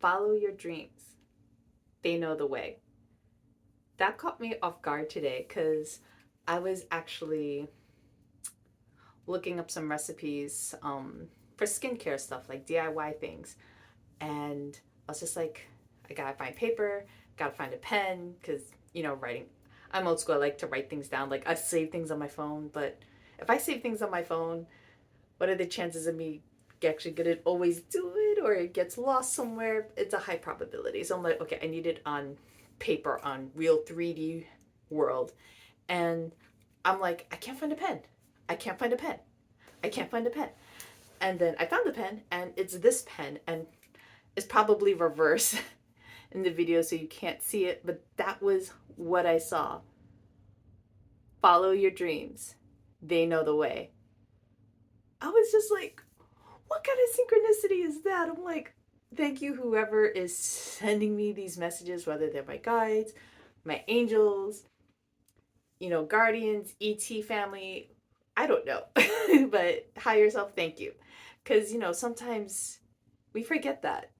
Follow your dreams. They know the way. That caught me off guard today because I was actually looking up some recipes for skincare stuff, like DIY things. And I was just like, I gotta find paper, gotta find a pen, because, writing. I'm old school. I like to write things down. Like, I save things on my phone, but if I save things on my phone, what are the chances of me actually gonna always do it, or it gets lost somewhere? It's a high probability. So I'm like, okay, I need it on paper, on real 3D world. And I'm like, I can't find a pen. I can't find a pen. I can't find a pen. And then I found the pen, and it's this pen, and it's probably reverse in the video so you can't see it, but that was what I saw. Follow your dreams. They know the way. I was just like, what kind of synchronicity is that? I'm like, thank you, whoever is sending me these messages, whether they're my guides, my angels, guardians, ET family. I don't know. But higher self, thank you. Because, sometimes we forget that.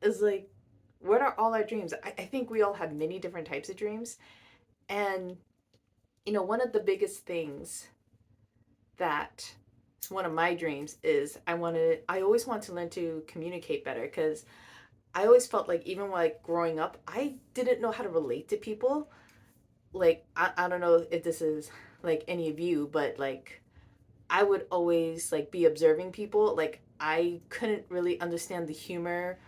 It's like, what are all our dreams? I think we all have many different types of dreams. And, one of the biggest things that is one of my dreams is I always want to learn to communicate better, because I always felt like, even like growing up, I didn't know how to relate to people. Like, I don't know if this is like any of you, but like, I would always like be observing people. Like, I couldn't really understand the humor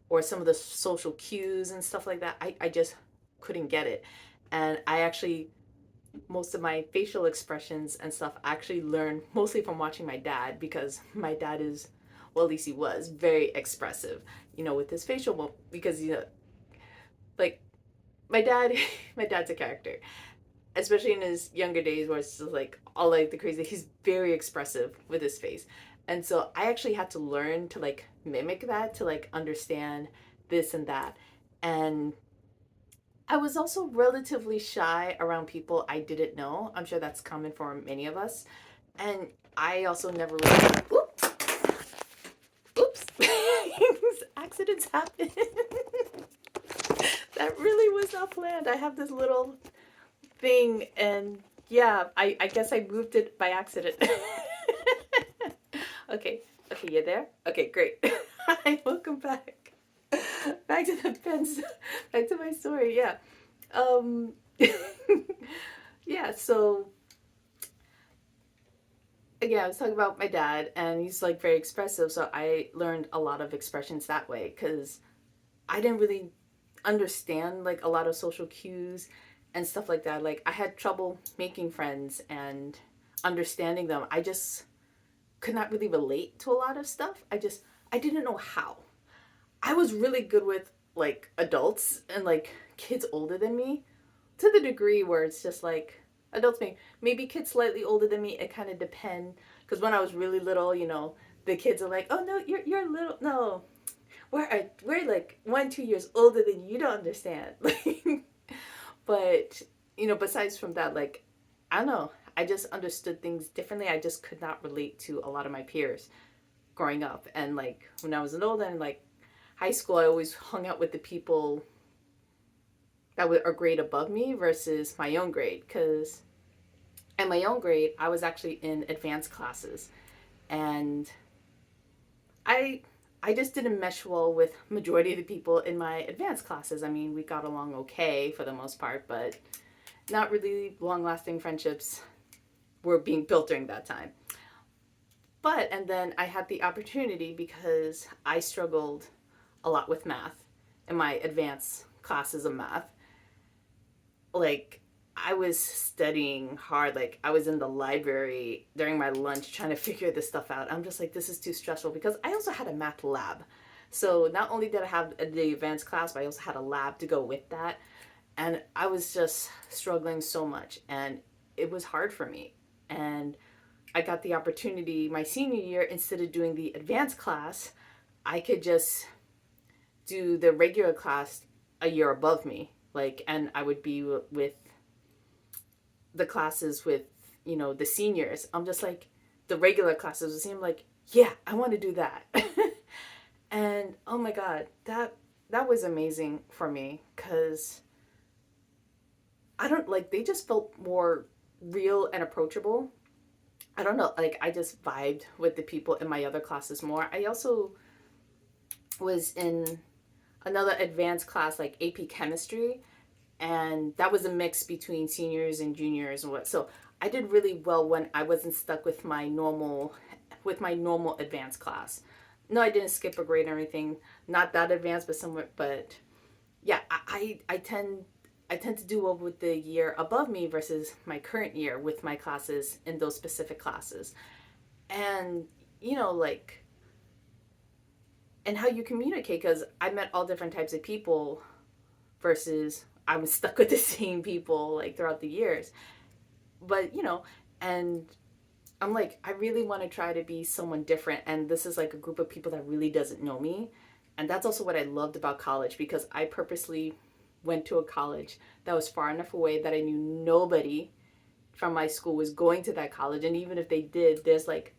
or some of the social cues and stuff like that. I just couldn't get it. And I actually, most of my facial expressions and stuff, I actually learned mostly from watching my dad, because my dad is, well, at least he was very expressive, with his facial, because, like my dad, my dad's a character, especially in his younger days, where it's just like all like the crazy. He's very expressive with his face, and so I actually had to learn to like mimic that, to like understand this and that. And I was also relatively shy around people I didn't know. I'm sure that's common for many of us. And I also never really, oops, accidents happen. That really was not planned. I have this little thing, and yeah, I guess I moved it by accident. Okay, okay, you there? Okay, great. Hi, welcome back. Back to the pens, back to my story. Yeah. Um, yeah, so again, I was talking about my dad, and he's like very expressive, so I learned a lot of expressions that way, because I didn't really understand like a lot of social cues and stuff like that. Like, I had trouble making friends and understanding them. I just could not really relate to a lot of stuff. I didn't know how. I was really good with like adults and like kids older than me, to the degree where it's just like adults, maybe kids slightly older than me. It kind of depend, because when I was really little, the kids are like, oh no, you're little. No, we're like 1 2 years older than you. You don't understand. But besides from that, like, I don't know, I just understood things differently. I just could not relate to a lot of my peers growing up. And like, when I was an older, and like high school, I always hung out with the people that were a grade above me versus my own grade, because in my own grade, I was actually in advanced classes, and I I just didn't mesh well with majority of the people in my advanced classes. I mean, we got along okay for the most part, but not really long-lasting friendships were being built during that time. But and then I had the opportunity, because I struggled a lot with math in my advanced classes of math. Like, I was studying hard. Like, I was in the library during my lunch trying to figure this stuff out. I'm just like, this is too stressful, because I also had a math lab. So not only did I have the advanced class, but I also had a lab to go with that. And I was just struggling so much, and it was hard for me. And I got the opportunity my senior year, instead of doing the advanced class, I could just do the regular class a year above me. Like, and I would be with the classes with, the seniors. I'm just like, the regular classes, I'm like, yeah, I want to do that. And oh my God, that that was amazing for me because I don't like, they just felt more real and approachable. I don't know, like I just vibed with the people in my other classes more. I also was in another advanced class like AP chemistry, and that was a mix between seniors and juniors and what. So I did really well when I wasn't stuck with my normal advanced class. No, I didn't skip a grade or anything. Not that advanced, but somewhat. But yeah, I tend to do well with the year above me versus my current year with my classes in those specific classes. And like, and how you communicate, because I met all different types of people versus I was stuck with the same people like throughout the years. But and I'm like, I really want to try to be someone different, and this is like a group of people that really doesn't know me. And that's also what I loved about college, because I purposely went to a college that was far enough away that I knew nobody from my school was going to that college. And even if they did, there's like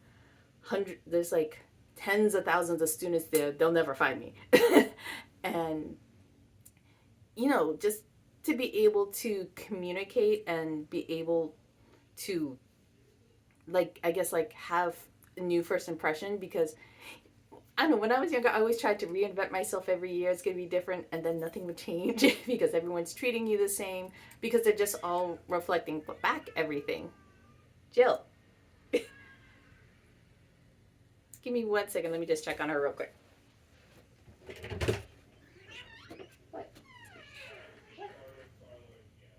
tens of thousands of students there. They'll never find me. And just to be able to communicate and be able to, like, I guess, like, have a new first impression. Because I don't know, when I was younger, I always tried to reinvent myself every year. It's gonna be different, and then nothing would change because everyone's treating you the same, because they're just all reflecting back everything. Jill, give me 1 second. Let me just check on her real quick. What?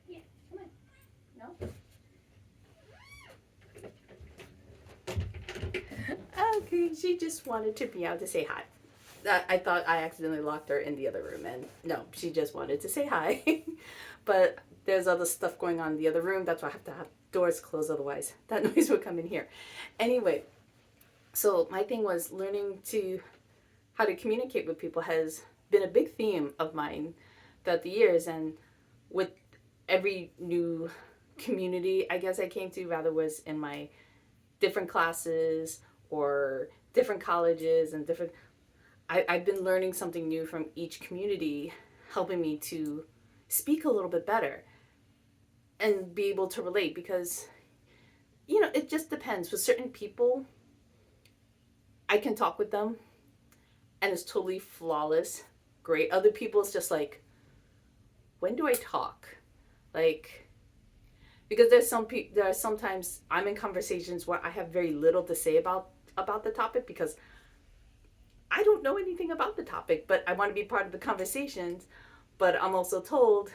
Yeah, come on. No? Okay, she just wanted to be out to say hi. I thought I accidentally locked her in the other room, and no, she just wanted to say hi. But there's other stuff going on in the other room. That's why I have to have doors closed, otherwise that noise would come in here. Anyway, so my thing was learning to how to communicate with people has been a big theme of mine throughout the years. And with every new community, I guess, I came to, rather was in my different classes or different colleges and different, I've been learning something new from each community, helping me to speak a little bit better and be able to relate. Because it just depends. With certain people, I can talk with them and it's totally flawless, great. Other people, it's just like, when do I talk? Like, because there are sometimes I'm in conversations where I have very little to say about the topic, because I don't know anything about the topic, but I want to be part of the conversations. But I'm also told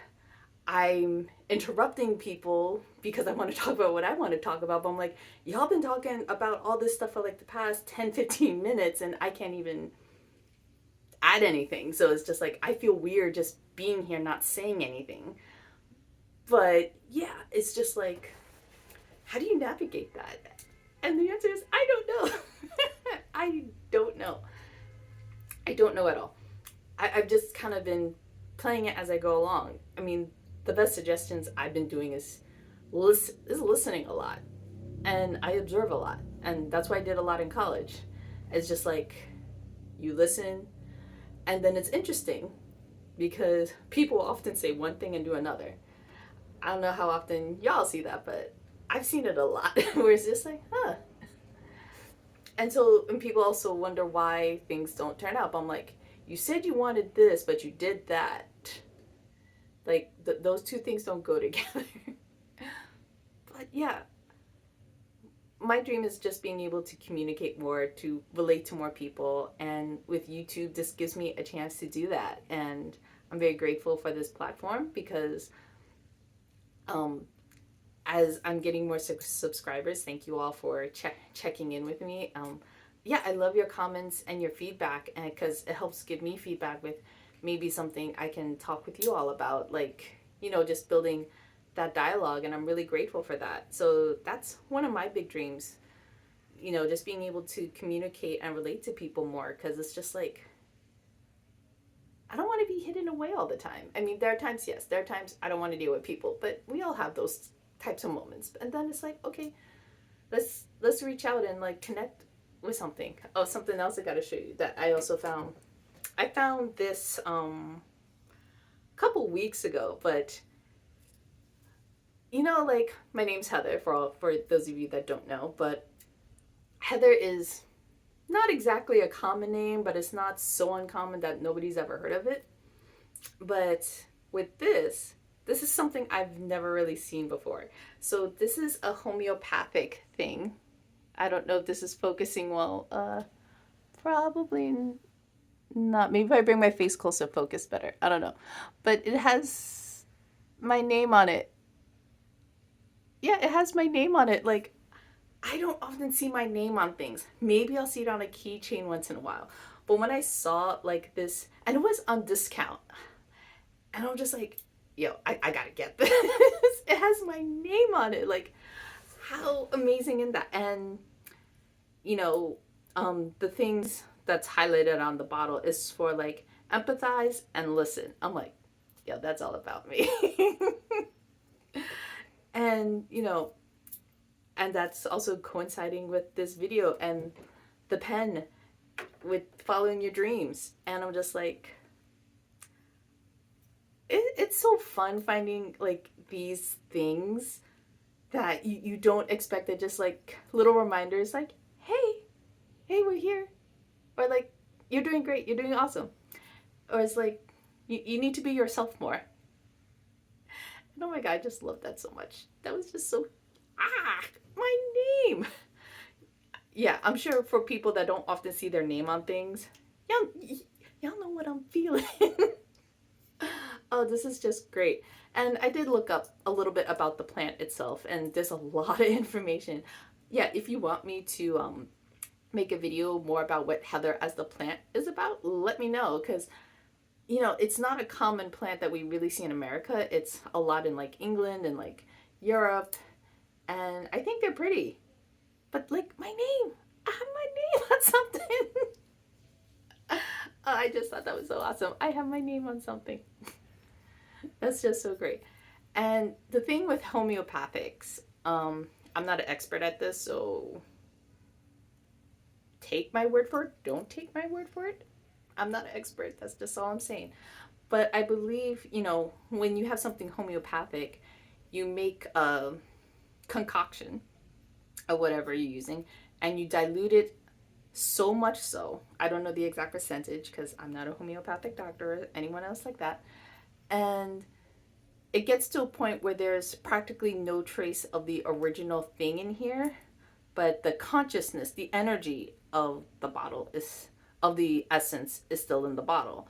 I'm interrupting people because I want to talk about what I want to talk about. But I'm like, y'all been talking about all this stuff for like the past 10, 15 minutes, and I can't even add anything. So it's just like, I feel weird just being here, not saying anything. But yeah, it's just like, how do you navigate that? And the answer is, I don't know. I don't know. I don't know at all. I've just kind of been playing it as I go along. I mean, the best suggestions I've been doing is listening a lot. And I observe a lot. And that's why I did a lot in college. It's just like, you listen, and then it's interesting because people often say one thing and do another. I don't know how often y'all see that, but I've seen it a lot where it's just like, huh. And so, and people also wonder why things don't turn out. I'm like, you said you wanted this, but you did that. Like, those two things don't go together. But yeah, my dream is just being able to communicate more, to relate to more people. And with YouTube, this gives me a chance to do that. And I'm very grateful for this platform, because as I'm getting more subscribers, thank you all for checking in with me. Yeah, I love your comments and your feedback, and because it helps give me feedback with maybe something I can talk with you all about, like, just building that dialogue. And I'm really grateful for that. So that's one of my big dreams, just being able to communicate and relate to people more, because it's just like, I don't want to be hidden away all the time. I mean, there are times, yes, there are times I don't want to deal with people, but we all have those types of moments. And then it's like, okay, let's reach out and like connect with something. Oh, something else I got to show you that I also found I found this a couple weeks ago, but like my name's Heather for those of you that don't know, but Heather is not exactly a common name, but it's not so uncommon that nobody's ever heard of it. But with this is something I've never really seen before. So this is a homeopathic thing. I don't know if this is focusing well. Probably not. Maybe if I bring my face closer, focus better. I don't know. But it has my name on it. Yeah, it has my name on it. Like, I don't often see my name on things. Maybe I'll see it on a keychain once in a while. But when I saw like this, and it was on discount, and I'm just like, yo, I gotta get this. It has my name on it. Like, how amazing is that? And, you know, the things that's highlighted on the bottle is for like empathize and listen. I'm like, yeah, that's all about me. And, and that's also coinciding with this video and the pen with following your dreams. And I'm just like, it's so fun finding like these things that you don't expect, it just like little reminders like, hey, we're here. Or like, you're doing great, you're doing awesome. Or it's like, you need to be yourself more. And oh my God, I just love that so much. That was just so, my name. Yeah, I'm sure for people that don't often see their name on things, y'all know what I'm feeling. Oh, this is just great. And I did look up a little bit about the plant itself, and there's a lot of information. Yeah, if you want me to make a video more about what Heather as the plant is about, let me know, because it's not a common plant that we really see in America. It's a lot in like England and like Europe, and I think they're pretty. But like my name, I have my name on something. I just thought that was so awesome. I have my name on something. That's just so great. And the thing with homeopathics, I'm not an expert at this, so take my word for it. Don't take my word for it. I'm not an expert. That's just all I'm saying. But I believe, when you have something homeopathic, you make a concoction of whatever you're using and you dilute it so much so. I don't know the exact percentage because I'm not a homeopathic doctor or anyone else like that. And it gets to a point where there's practically no trace of the original thing in here, but the consciousness, the energy of the bottle is of the essence is still in the bottle.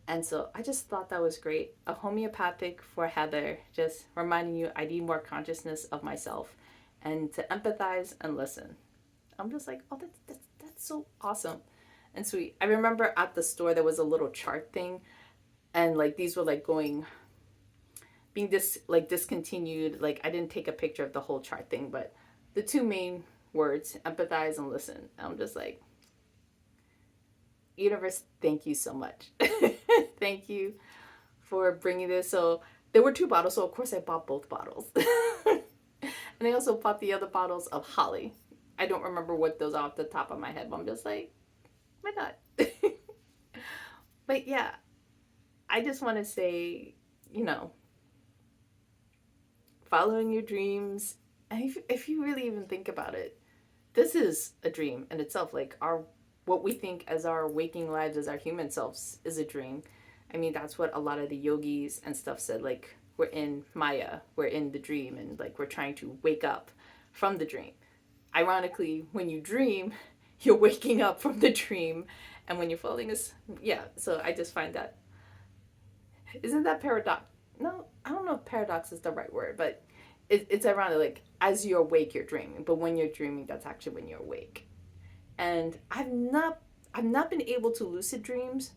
And so I just thought that was great. A homeopathic for Heather, just reminding you I need more consciousness of myself and to empathize and listen. I'm just like, oh, that's so awesome and sweet. I remember at the store there was a little chart thing, and like these were like being discontinued. Like I didn't take a picture of the whole chart thing, but the two main words, empathize and listen. I'm just like, universe, thank you so much. Thank you for bringing this. So there were two bottles, so of course I bought both bottles. And I also bought the other bottles of Holly. I don't remember what those are off the top of my head, but I'm just like, why not? But yeah, I just want to say, following your dreams. And if you really even think about it, this is a dream in itself. Like what we think as our waking lives, as our human selves, is a dream. I mean, that's what a lot of the yogis and stuff said. Like, we're in Maya, we're in the dream, and like we're trying to wake up from the dream. Ironically, when you dream, you're waking up from the dream, and when you're falling asleep, yeah. So I just find that, isn't that paradox? No, I don't know if paradox is the right word, but it's ironic. Like as you're awake, you're dreaming, but when you're dreaming, that's actually when you're awake. And I've not been able to lucid dreams.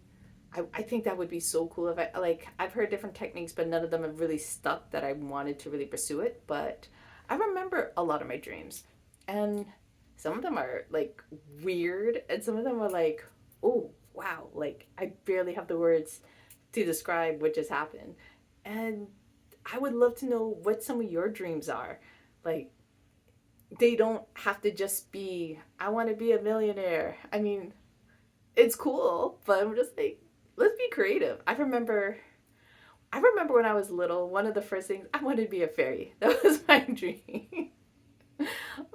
I think that would be so cool if I've heard different techniques, but none of them have really stuck that I wanted to really pursue it. But I remember a lot of my dreams, and some of them are like weird, and some of them are like, oh wow, like I barely have the words to describe what just happened. And I would love to know what some of your dreams are. Like, they don't have to just be, I want to be a millionaire. I mean, it's cool, but I'm just like, let's be creative. I remember when I was little, one of the first things I wanted to be a fairy. That was my dream.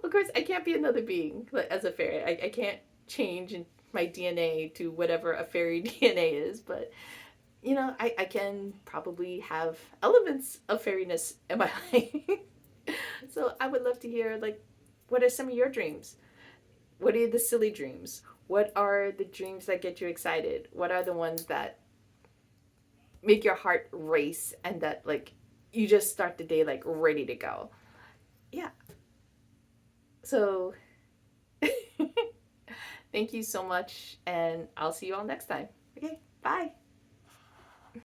Of course, I can't be another being as a fairy. I can't change my DNA to whatever a fairy DNA is, but I can probably have elements of fairiness in my life. So I would love to hear, like, what are some of your dreams? What are the silly dreams? What are the dreams that get you excited? What are the ones that make your heart race and that, like, you just start the day like ready to go? Yeah. So thank you so much, and I'll see you all next time. Okay, bye.